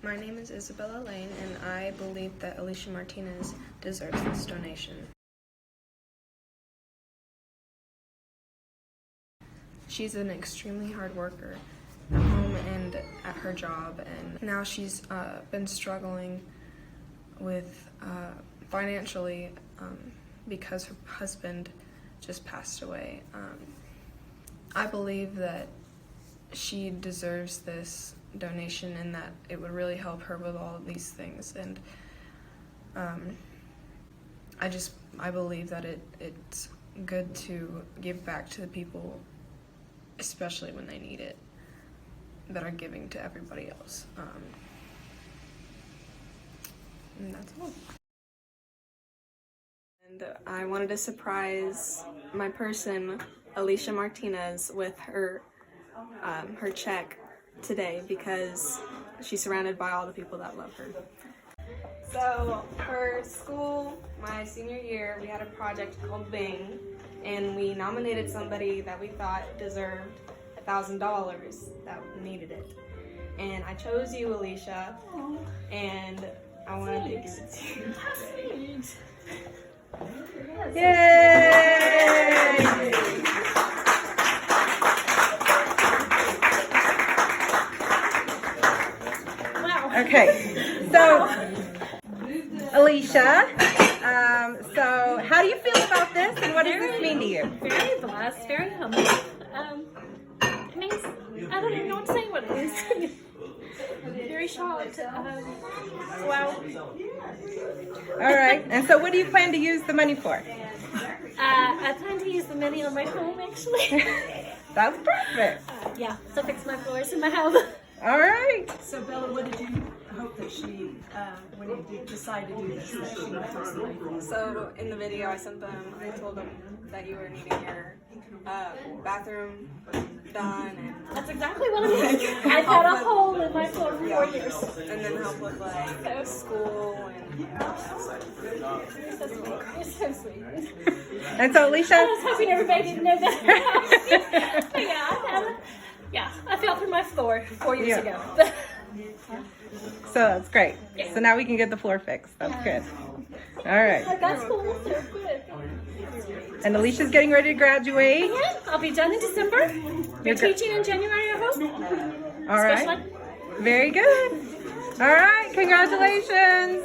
My name is Isabella Lane, and I believe that Elisha Martinez deserves this donation. She's an extremely hard worker at home and at her job, and now she's been struggling with financially because her husband just passed away. I believe that she deserves this donation and that it would really help her with all of these things, and I believe that it's good to give back to the people, especially when they need it, that are giving to everybody else. And that's all. And I wanted to surprise my person, Elisha Martinez, with her check today because she's surrounded by all the people that love her. So for school, my senior year, we had a project called VING, and we nominated somebody that we thought deserved $1,000 that needed it. And I chose you, Elisha, and I wanted to give it to you. Yay! Okay, so Elisha, so how do you feel about this, and what does this mean to you? Very blessed, very humble. It means, I don't even know what to say what it is. Very shocked. Wow. All right, and so what do you plan to use the money for? I plan to use the money on my home, actually. That's perfect. Yeah, to fix my floors in my house. All right. So Bella, what did you hope that she, when you did decide to do this, that she would post the money for? So in the video I sent them, I told them that you were needing your bathroom done, and That's exactly what it is. I've had a hole in my floor for 4 years. and then help with like school and You're so sweet. You're so sweet. And so I Elisha, was hoping everybody didn't know that. But yeah, I fell through my floor 4 years ago. so that's great. So now we can get the floor fixed. That's good. All right. That's cool. So good. And Alicia's getting ready to graduate. Yeah, I'll be done in December. You're teaching in January, I hope. All right. Very good. All right. Congratulations.